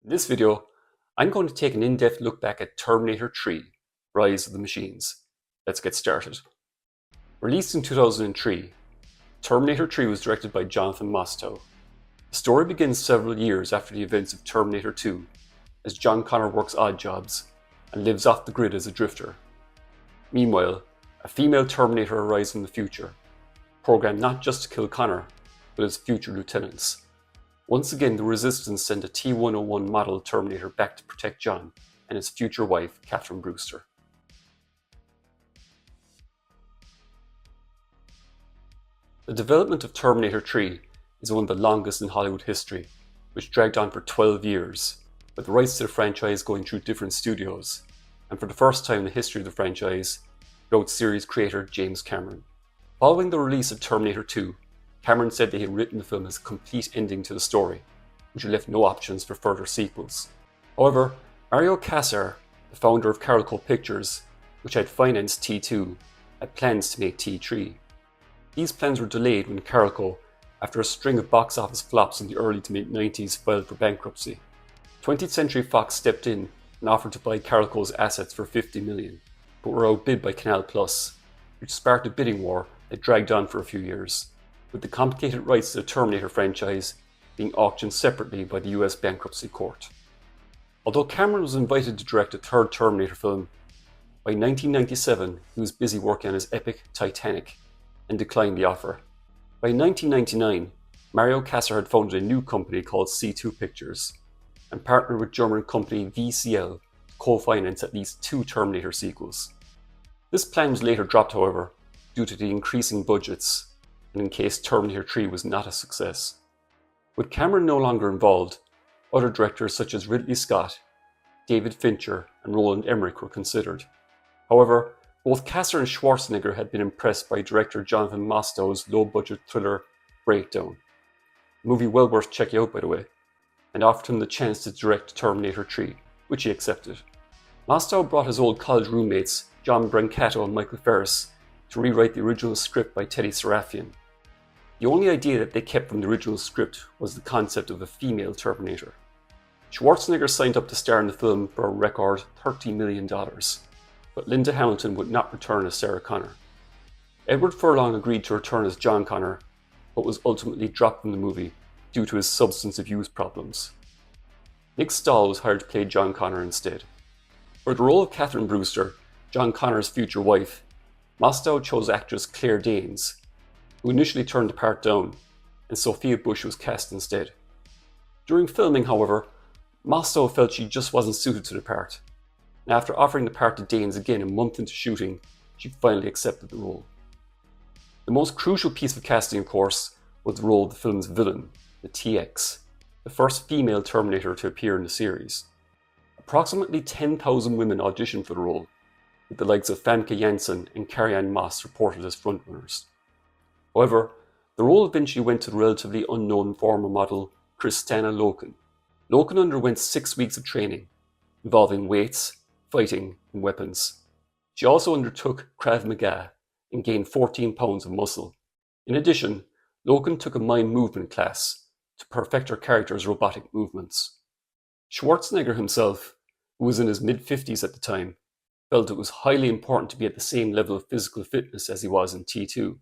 In this video, I'm going to take an in-depth look back at Terminator 3, Rise of the Machines. Let's get started. Released in 2003, Terminator 3 was directed by Jonathan Mostow. The story begins several years after the events of Terminator 2, as John Connor works odd jobs and lives off the grid as a drifter. Meanwhile, a female Terminator arrives from the future, programmed not just to kill Connor, but his future lieutenants. Once again, the Resistance send a T-101 model Terminator back to protect John and his future wife, Catherine Brewster. The development of Terminator 3 is one of the longest in Hollywood history, which dragged on for 12 years, with the rights to the franchise going through different studios, and for the first time in the history of the franchise, wrote series creator James Cameron. Following the release of Terminator 2, Cameron said that he had written the film as a complete ending to the story, which left no options for further sequels. However, Mario Kassar, the founder of Carolco Pictures, which had financed T2, had plans to make T3. These plans were delayed when Carolco, after a string of box office flops in the early to mid-90s, filed for bankruptcy. 20th Century Fox stepped in and offered to buy Carolco's assets for $50 million, but were outbid by Canal+, which sparked a bidding war that dragged on for a few years, with the complicated rights to the Terminator franchise being auctioned separately by the US bankruptcy court. Although Cameron was invited to direct a third Terminator film, by 1997 he was busy working on his epic Titanic and declined the offer. By 1999, Mario Kassar had founded a new company called C2 Pictures and partnered with German company VCL to co-finance at least 2 Terminator sequels. This plan was later dropped, however, due to the increasing budgets and in case Terminator 3 was not a success. With Cameron no longer involved, other directors such as Ridley Scott, David Fincher and Roland Emmerich were considered. However, both Kassar and Schwarzenegger had been impressed by director Jonathan Mostow's low-budget thriller Breakdown, a movie well worth checking out by the way, and offered him the chance to direct Terminator 3, which he accepted. Mostow brought his old college roommates John Brancato and Michael Ferris to rewrite the original script by Teddy Serafian. The only idea that they kept from the original script was the concept of a female Terminator. Schwarzenegger signed up to star in the film for a record $30 million, but Linda Hamilton would not return as Sarah Connor. Edward Furlong agreed to return as John Connor, but was ultimately dropped from the movie due to his substance abuse problems. Nick Stahl was hired to play John Connor instead. For the role of Catherine Brewster, John Connor's future wife, Mostow chose actress Claire Danes, who initially turned the part down, and Sophia Bush was cast instead. During filming, however, Mostow felt she just wasn't suited to the part, and after offering the part to Danes again a month into shooting, she finally accepted the role. The most crucial piece of casting, of course, was the role of the film's villain, the TX, the first female Terminator to appear in the series. Approximately 10,000 women auditioned for the role, with the likes of Famke Janssen and Carrie-Anne Moss reported as frontrunners. However, the role eventually went to the relatively unknown former model Kristanna Loken. Loken underwent 6 weeks of training, involving weights, fighting, and weapons. She also undertook Krav Maga and gained 14 pounds of muscle. In addition, Loken took a mime movement class to perfect her character's robotic movements. Schwarzenegger himself, who was in his mid-50s at the time, felt it was highly important to be at the same level of physical fitness as he was in T2.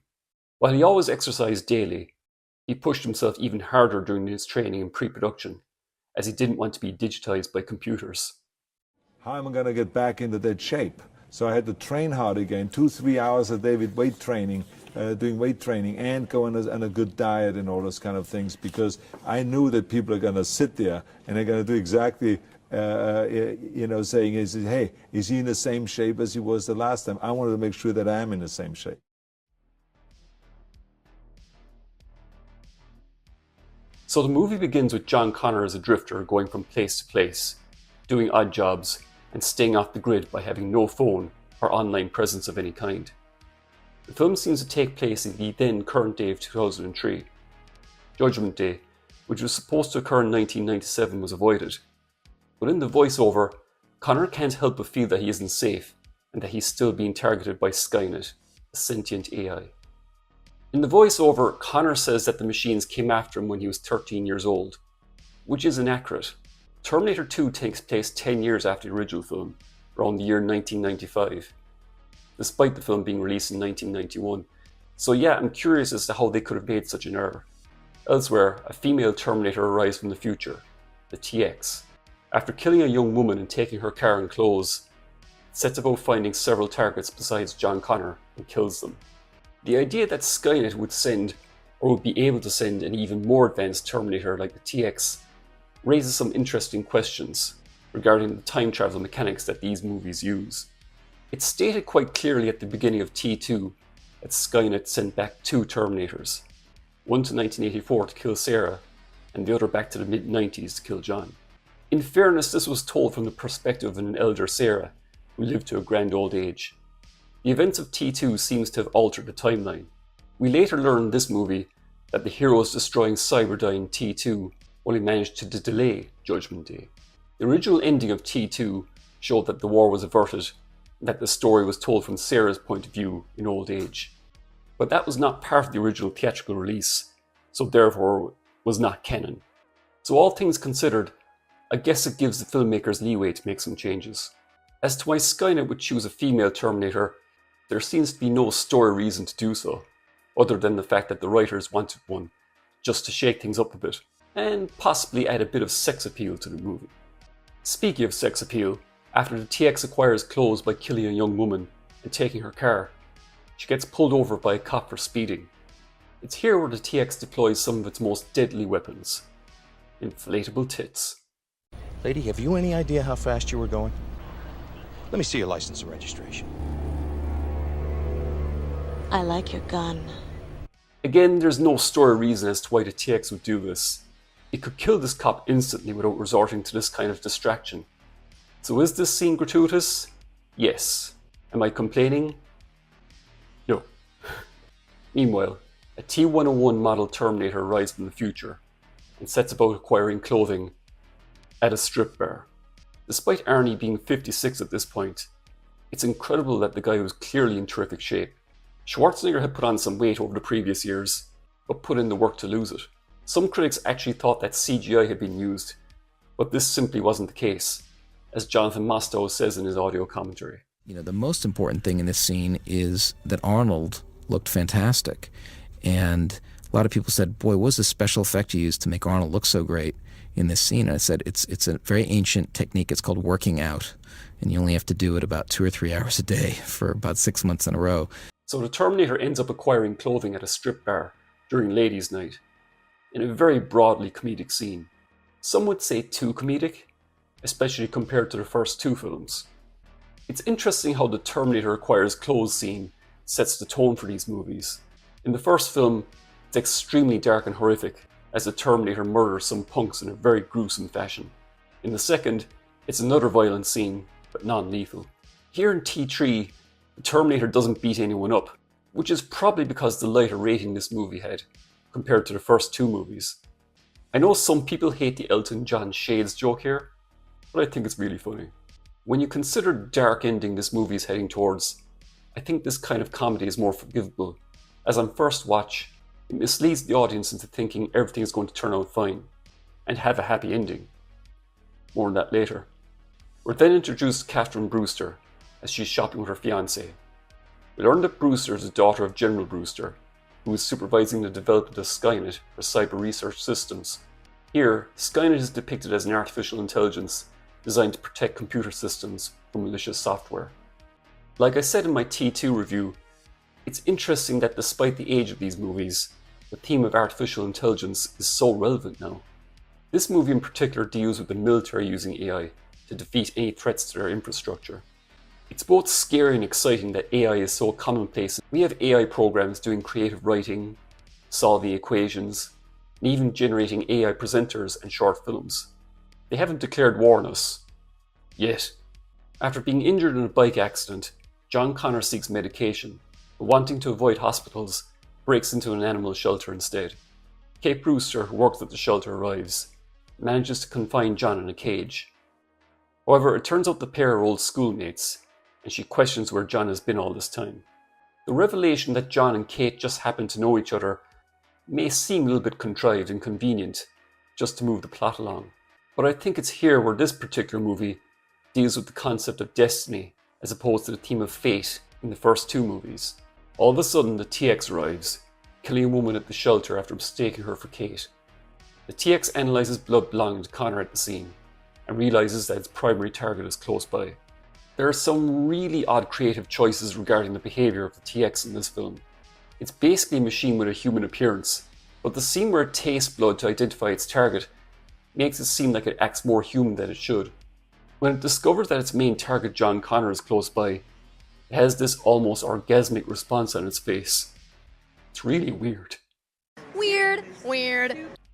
While he always exercised daily, he pushed himself even harder during his training in pre-production, as he didn't want to be digitized by computers. How am I going to get back into that shape? So I had to train hard again, 2-3 hours a day with weight training, doing weight training and going on a good diet and all those kind of things, because I knew that people are going to sit there and they're going to do exactly saying, hey, is he in the same shape as he was the last time? I wanted to make sure that I am in the same shape. So the movie begins with John Connor as a drifter going from place to place, doing odd jobs, and staying off the grid by having no phone or online presence of any kind. The film seems to take place in the then current day of 2003. Judgment Day, which was supposed to occur in 1997, was avoided. But in the voiceover, Connor can't help but feel that he isn't safe and that he's still being targeted by Skynet, a sentient AI. In the voiceover, Connor says that the machines came after him when he was 13 years old, which is inaccurate. Terminator 2 takes place 10 years after the original film, around the year 1995, despite the film being released in 1991. So yeah, I'm curious as to how they could have made such an error. Elsewhere, a female Terminator arrives from the future, the TX. After killing a young woman and taking her car and clothes, it sets about finding several targets besides John Connor and kills them. The idea that Skynet would send, or would be able to send, an even more advanced Terminator like the TX raises some interesting questions regarding the time travel mechanics that these movies use. It's stated quite clearly at the beginning of T2 that Skynet sent back two Terminators, one to 1984 to kill Sarah, and the other back to the mid-90s to kill John. In fairness, this was told from the perspective of an elder Sarah, who lived to a grand old age. The events of T2 seems to have altered the timeline. We later learn in this movie that the heroes destroying Cyberdyne T2 only managed to delay Judgment Day. The original ending of T2 showed that the war was averted and that the story was told from Sarah's point of view in old age. But that was not part of the original theatrical release, so therefore was not canon. So all things considered, I guess it gives the filmmakers leeway to make some changes. As to why Skynet would choose a female Terminator, there seems to be no story reason to do so, other than the fact that the writers wanted one, just to shake things up a bit, and possibly add a bit of sex appeal to the movie. Speaking of sex appeal, after the TX acquires clothes by killing a young woman and taking her car, she gets pulled over by a cop for speeding. It's here where the TX deploys some of its most deadly weapons: inflatable tits. Lady, have you any idea how fast you were going? Let me see your license and registration. I like your gun. Again, there's no story reason as to why the TX would do this. It could kill this cop instantly without resorting to this kind of distraction. So is this scene gratuitous? Yes. Am I complaining? No. Meanwhile, a T-101 model Terminator arrives from the future and sets about acquiring clothing at a strip bar. Despite Arnie being 56 at this point, it's incredible that the guy was clearly in terrific shape. Schwarzenegger had put on some weight over the previous years, but put in the work to lose it. Some critics actually thought that CGI had been used, but this simply wasn't the case, as Jonathan Mostow says in his audio commentary. You know, the most important thing in this scene is that Arnold looked fantastic. And a lot of people said, boy, what was the special effect you used to make Arnold look so great in this scene? And I said, it's a very ancient technique. It's called working out. And you only have to do it about 2 or 3 hours a day for about 6 months in a row. So the Terminator ends up acquiring clothing at a strip bar during Ladies' Night, in a very broadly comedic scene. Some would say too comedic, especially compared to the first two films. It's interesting how the Terminator acquires clothes scene sets the tone for these movies. In the first film, it's extremely dark and horrific, as the Terminator murders some punks in a very gruesome fashion. In the second, it's another violent scene, but non-lethal. Here in T3, the Terminator doesn't beat anyone up, which is probably because the lighter rating this movie had, compared to the first two movies. I know some people hate the Elton John shades joke here, but I think it's really funny. When you consider the dark ending this movie is heading towards, I think this kind of comedy is more forgivable, as on first watch, it misleads the audience into thinking everything is going to turn out fine, and have a happy ending. More on that later. We're then introduced to Catherine Brewster, as she's shopping with her fiancé. We learn that Brewster is the daughter of General Brewster, who is supervising the development of Skynet for cyber research systems. Here, Skynet is depicted as an artificial intelligence designed to protect computer systems from malicious software. Like I said in my T2 review, it's interesting that despite the age of these movies, the theme of artificial intelligence is so relevant now. This movie in particular deals with the military using AI to defeat any threats to their infrastructure. It's both scary and exciting that AI is so commonplace. We have AI programs doing creative writing, solving equations, and even generating AI presenters and short films. They haven't declared war on us. Yet. After being injured in a bike accident, John Connor seeks medication, but wanting to avoid hospitals, breaks into an animal shelter instead. Kate Brewster, who works at the shelter, arrives, and manages to confine John in a cage. However, it turns out the pair are old schoolmates, and she questions where John has been all this time. The revelation that John and Kate just happen to know each other may seem a little bit contrived and convenient, just to move the plot along. But I think it's here where this particular movie deals with the concept of destiny as opposed to the theme of fate in the first two movies. All of a sudden, the TX arrives, killing a woman at the shelter after mistaking her for Kate. The TX analyzes blood belonging to Connor at the scene and realizes that its primary target is close by. There are some really odd creative choices regarding the behavior of the TX in this film. It's basically a machine with a human appearance, but the scene where it tastes blood to identify its target makes it seem like it acts more human than it should. When it discovers that its main target, John Connor, is close by, it has this almost orgasmic response on its face. It's really weird. Weird.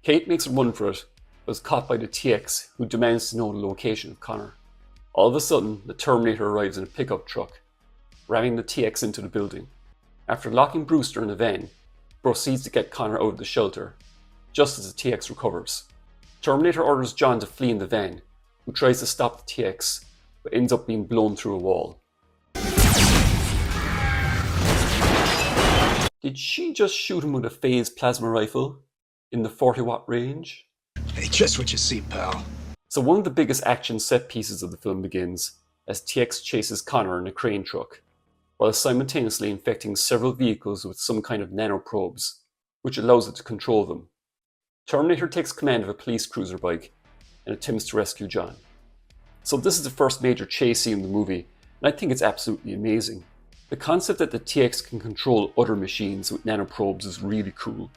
Kate makes a run for it, but is caught by the TX, who demands to know the location of Connor. All of a sudden, the Terminator arrives in a pickup truck, ramming the TX into the building. After locking Brewster in a van, it proceeds to get Connor out of the shelter, just as the TX recovers. Terminator orders John to flee in the van, who tries to stop the TX, but ends up being blown through a wall. Did she just shoot him with a phased plasma rifle in the 40-watt range? Hey, just what you see, pal. So one of the biggest action set pieces of the film begins as TX chases Connor in a crane truck, while simultaneously infecting several vehicles with some kind of nanoprobes, which allows it to control them. Terminator takes command of a police cruiser bike and attempts to rescue John. So this is the first major chase scene in the movie, and I think it's absolutely amazing. The concept that the TX can control other machines with nanoprobes is really cool,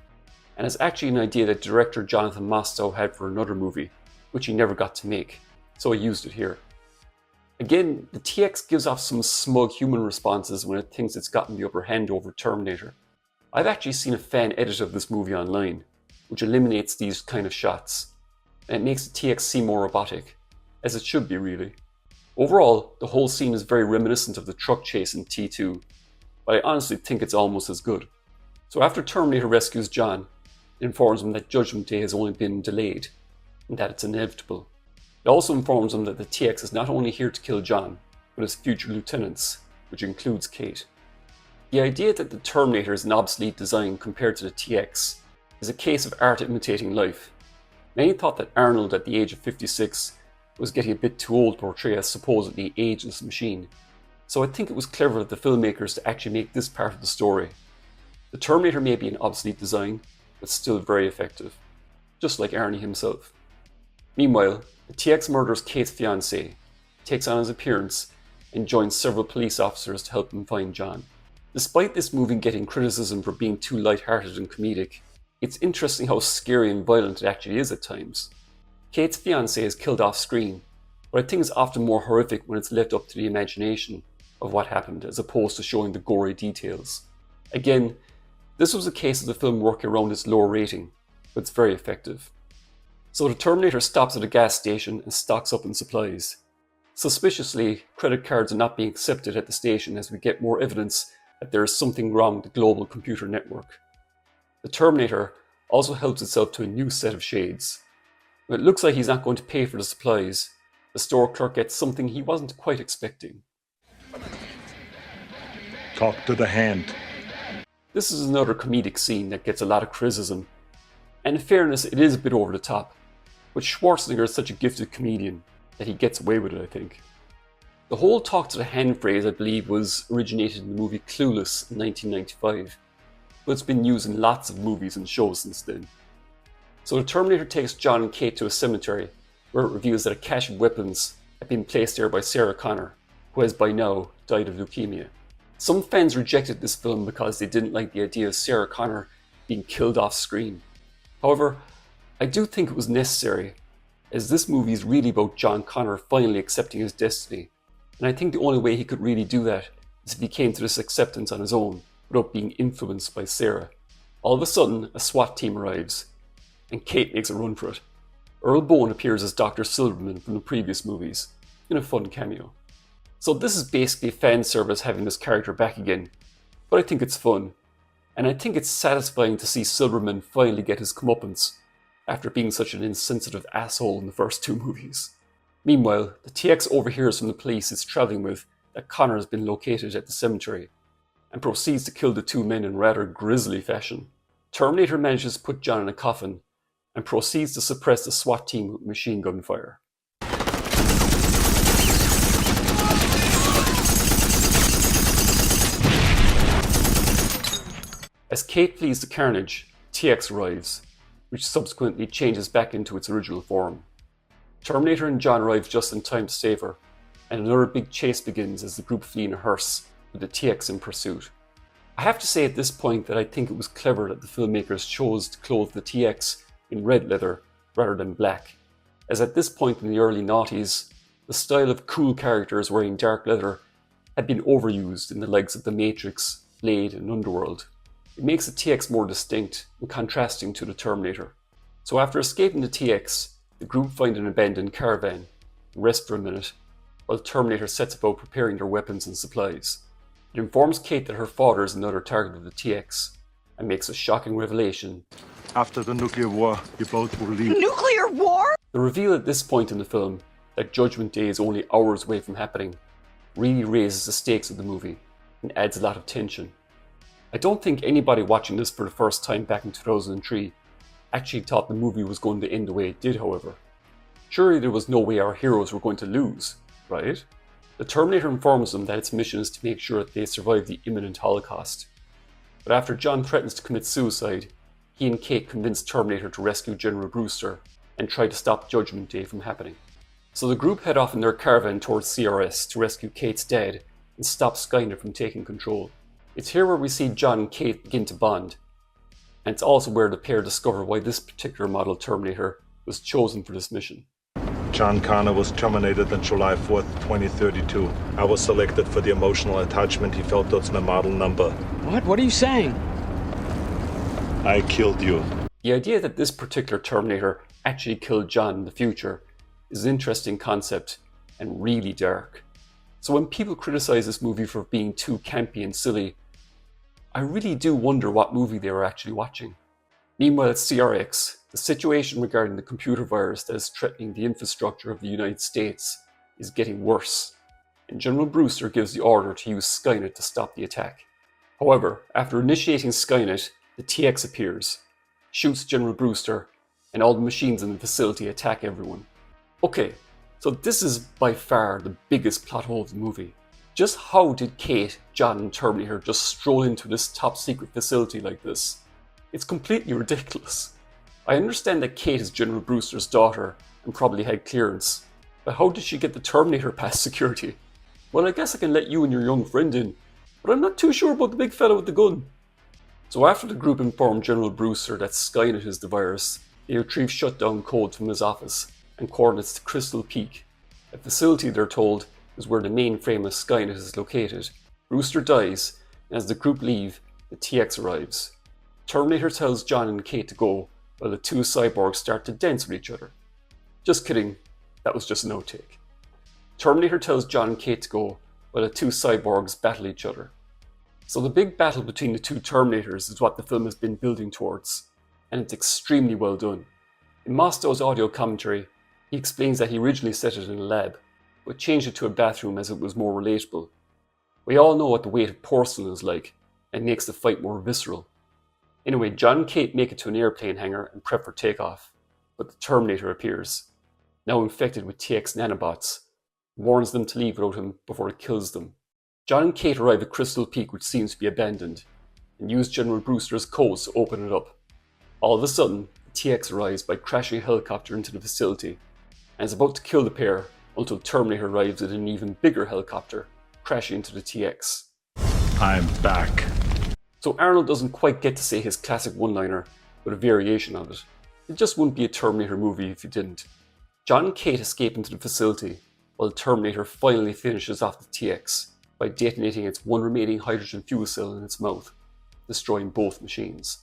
and it's actually an idea that director Jonathan Mostow had for another movie, which he never got to make, so I used it here. Again, the TX gives off some smug human responses when it thinks it's gotten the upper hand over Terminator. I've actually seen a fan edit of this movie online, which eliminates these kind of shots, and it makes the TX seem more robotic, as it should be really. Overall, the whole scene is very reminiscent of the truck chase in T2, but I honestly think it's almost as good. So after Terminator rescues John, it informs him that Judgment Day has only been delayed, and that it's inevitable. It also informs him that the TX is not only here to kill John, but his future lieutenants, which includes Kate. The idea that the Terminator is an obsolete design compared to the TX is a case of art imitating life. Many thought that Arnold at the age of 56 was getting a bit too old to portray a supposedly ageless machine, so I think it was clever of the filmmakers to actually make this part of the story. The Terminator may be an obsolete design, but still very effective, just like Arnie himself. Meanwhile, the TX murders Kate's fiancé, takes on his appearance, and joins several police officers to help him find John. Despite this movie getting criticism for being too light-hearted and comedic, it's interesting how scary and violent it actually is at times. Kate's fiancé is killed off screen, but I think it's often more horrific when it's left up to the imagination of what happened as opposed to showing the gory details. Again, this was a case of the film working around its lower rating, but it's very effective. So the Terminator stops at a gas station and stocks up on supplies. Suspiciously, credit cards are not being accepted at the station as we get more evidence that there is something wrong with the global computer network. The Terminator also helps itself to a new set of shades. When it looks like he's not going to pay for the supplies, the store clerk gets something he wasn't quite expecting. Talk to the hand. This is another comedic scene that gets a lot of criticism, and in fairness it is a bit over the top, but Schwarzenegger is such a gifted comedian that he gets away with it, I think. The whole talk to the hand phrase, I believe, was originated in the movie Clueless in 1995, but it's been used in lots of movies and shows since then. So the Terminator takes John and Kate to a cemetery, where it reveals that a cache of weapons had been placed there by Sarah Connor, who has by now died of leukemia. Some fans rejected this film because they didn't like the idea of Sarah Connor being killed off screen. However, I do think it was necessary, as this movie is really about John Connor finally accepting his destiny, and I think the only way he could really do that is if he came to this acceptance on his own, without being influenced by Sarah. All of a sudden, a SWAT team arrives, and Kate makes a run for it. Earl Bowen appears as Dr. Silverman from the previous movies, in a fun cameo. So this is basically fan service having this character back again, but I think it's fun, and I think it's satisfying to see Silverman finally get his comeuppance after being such an insensitive asshole in the first two movies. Meanwhile, the TX overhears from the police it's travelling with that Connor has been located at the cemetery, and proceeds to kill the two men in rather grisly fashion. Terminator manages to put John in a coffin, and proceeds to suppress the SWAT team with machine gun fire. As Kate flees the carnage, TX arrives, which subsequently changes back into its original form. Terminator and John arrive just in time to save her, and another big chase begins as the group flee in a hearse, with the TX in pursuit. I have to say at this point that I think it was clever that the filmmakers chose to clothe the TX in red leather rather than black, as at this point in the early noughties, the style of cool characters wearing dark leather had been overused in the likes of The Matrix, Blade and Underworld. It makes the TX more distinct and contrasting to the Terminator. So after escaping the TX, the group find an abandoned caravan and rest for a minute, while the Terminator sets about preparing their weapons and supplies. It informs Kate that her father is another target of the TX, and makes a shocking revelation. After the nuclear war, you both will leave. Nuclear war? The reveal at this point in the film, that Judgment Day is only hours away from happening, really raises the stakes of the movie, and adds a lot of tension. I don't think anybody watching this for the first time back in 2003 actually thought the movie was going to end the way it did, however. Surely there was no way our heroes were going to lose, right? The Terminator informs them that its mission is to make sure that they survive the imminent Holocaust. But after John threatens to commit suicide, he and Kate convince Terminator to rescue General Brewster and try to stop Judgment Day from happening. So the group head off in their caravan towards CRS to rescue Kate's dad and stop Skynet from taking control. It's here where we see John and Kate begin to bond, and it's also where the pair discover why this particular model Terminator was chosen for this mission. John Connor was terminated on July 4th, 2032. I was selected for the emotional attachment he felt towards my model number. What? What are you saying? I killed you. The idea that this particular Terminator actually killed John in the future is an interesting concept and really dark. So when people criticize this movie for being too campy and silly, I really do wonder what movie they were actually watching. Meanwhile at CRX, the situation regarding the computer virus that is threatening the infrastructure of the United States is getting worse, and General Brewster gives the order to use Skynet to stop the attack. However, after initiating Skynet, the TX appears, shoots General Brewster, and all the machines in the facility attack everyone. Okay, so this is by far the biggest plot hole of the movie. Just how did Kate, John and Terminator just stroll into this top secret facility like this? It's completely ridiculous. I understand that Kate is General Brewster's daughter and probably had clearance, but how did she get the Terminator past security? Well, I guess I can let you and your young friend in, but I'm not too sure about the big fella with the gun. So after the group informed General Brewster that Skynet is the virus, they retrieve shutdown codes from his office and coordinates to Crystal Peak, a facility they're told is where the mainframe of Skynet is located. Brewster dies, and as the group leave, the TX arrives. Terminator tells John and Kate to go, while the two cyborgs start to dance with each other. Just kidding, that was just an outtake. Terminator tells John and Kate to go, while the two cyborgs battle each other. So the big battle between the two Terminators is what the film has been building towards, and it's extremely well done. In Mostow's audio commentary, he explains that he originally set it in a lab, but changed it to a bathroom as it was more relatable. We all know what the weight of porcelain is like, and makes the fight more visceral. Anyway, John and Kate make it to an airplane hangar and prep for takeoff, but the Terminator appears, now infected with TX nanobots, warns them to leave without him before it kills them. John and Kate arrive at Crystal Peak, which seems to be abandoned, and use General Brewster's codes to open it up. All of a sudden, the TX arrives by crashing a helicopter into the facility, and is about to kill the pair until Terminator arrives in an even bigger helicopter, crashing into the TX. I'm back. So Arnold doesn't quite get to say his classic one-liner, but a variation of it. It just wouldn't be a Terminator movie if he didn't. John and Kate escape into the facility, while Terminator finally finishes off the TX by detonating its one remaining hydrogen fuel cell in its mouth, destroying both machines.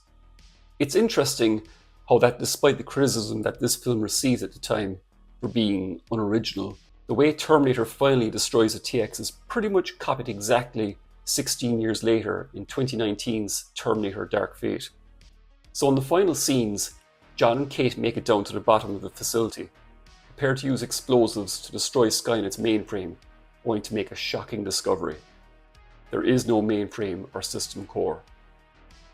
It's interesting how that despite the criticism that this film received at the time for being unoriginal, the way Terminator finally destroys a TX is pretty much copied exactly 16 years later in 2019's Terminator Dark Fate. So in the final scenes, John and Kate make it down to the bottom of the facility, prepared to use explosives to destroy Skynet's mainframe, only to make a shocking discovery. There is no mainframe or system core.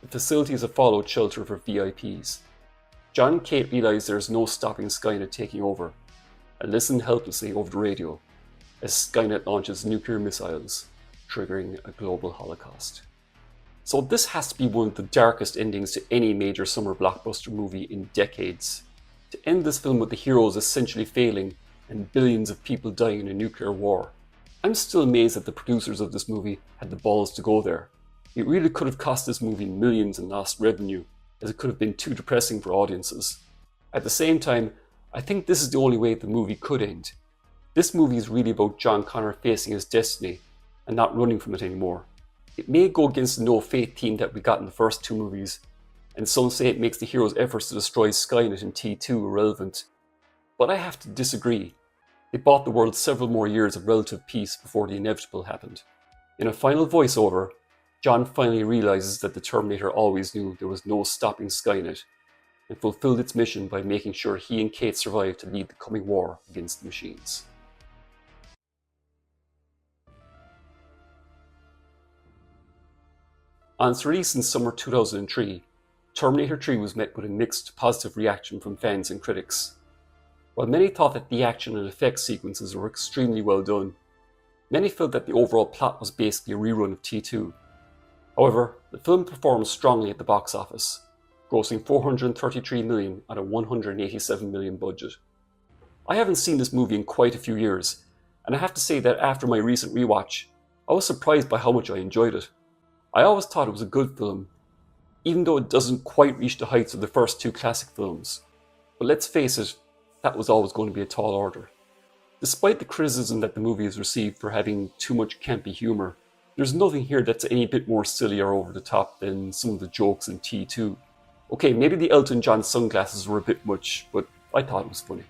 The facility is a fallout shelter for VIPs. John and Kate realise there is no stopping Skynet taking over, and listen helplessly over the radio as Skynet launches nuclear missiles, triggering a global holocaust. So this has to be one of the darkest endings to any major summer blockbuster movie in decades. To end this film with the heroes essentially failing and billions of people dying in a nuclear war. I'm still amazed that the producers of this movie had the balls to go there. It really could have cost this movie millions in lost revenue, as it could have been too depressing for audiences. At the same time, I think this is the only way the movie could end. This movie is really about John Connor facing his destiny and not running from it anymore. It may go against the no faith theme that we got in the first two movies, and some say it makes the hero's efforts to destroy Skynet in T2 irrelevant. But I have to disagree. They bought the world several more years of relative peace before the inevitable happened. In a final voiceover, John finally realizes that the Terminator always knew there was no stopping Skynet, and fulfilled its mission by making sure he and Kate survived to lead the coming war against the machines. On its release in summer 2003, Terminator 3 was met with a mixed to positive reaction from fans and critics. While many thought that the action and effects sequences were extremely well done, many felt that the overall plot was basically a rerun of T2. However, the film performed strongly at the box office, grossing $433 million on a $187 million budget. I haven't seen this movie in quite a few years, and I have to say that after my recent rewatch, I was surprised by how much I enjoyed it. I always thought it was a good film, even though it doesn't quite reach the heights of the first two classic films. But let's face it, that was always going to be a tall order. Despite the criticism that the movie has received for having too much campy humour, there's nothing here that's any bit more silly or over the top than some of the jokes in T2. Okay, maybe the Elton John sunglasses were a bit much, but I thought it was funny.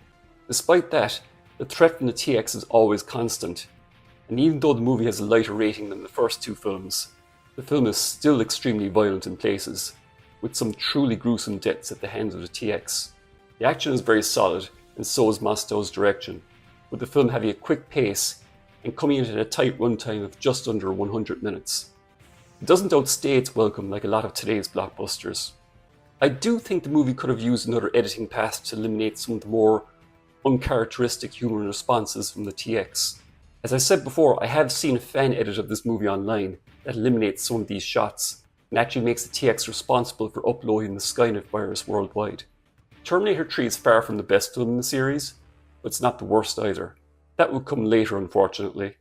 Despite that, the threat from the TX is always constant, and even though the movie has a lighter rating than the first two films, the film is still extremely violent in places, with some truly gruesome deaths at the hands of the TX. The action is very solid, and so is Mostow's direction, with the film having a quick pace and coming in at a tight runtime of just under 100 minutes. It doesn't outstay its welcome like a lot of today's blockbusters. I do think the movie could have used another editing pass to eliminate some of the more uncharacteristic humour and responses from the TX. As I said before, I have seen a fan edit of this movie online that eliminates some of these shots and actually makes the TX responsible for uploading the Skynet virus worldwide. Terminator 3 is far from the best film in the series, but it's not the worst either. That would come later, unfortunately.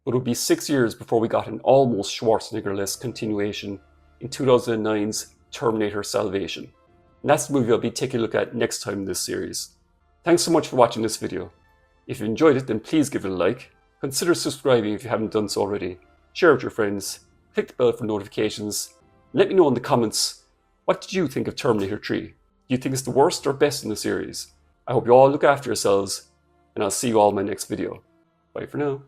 But it would be 6 years before we got an almost Schwarzenegger-less continuation in 2009's Terminator Salvation. And that's the movie I'll be taking a look at next time in this series. Thanks so much for watching this video. If you enjoyed it, then please give it a like. Consider subscribing if you haven't done so already. Share it with your friends. Click the bell for notifications. And let me know in the comments, what did you think of Terminator 3? Do you think it's the worst or best in the series? I hope you all look after yourselves, and I'll see you all in my next video. Bye for now.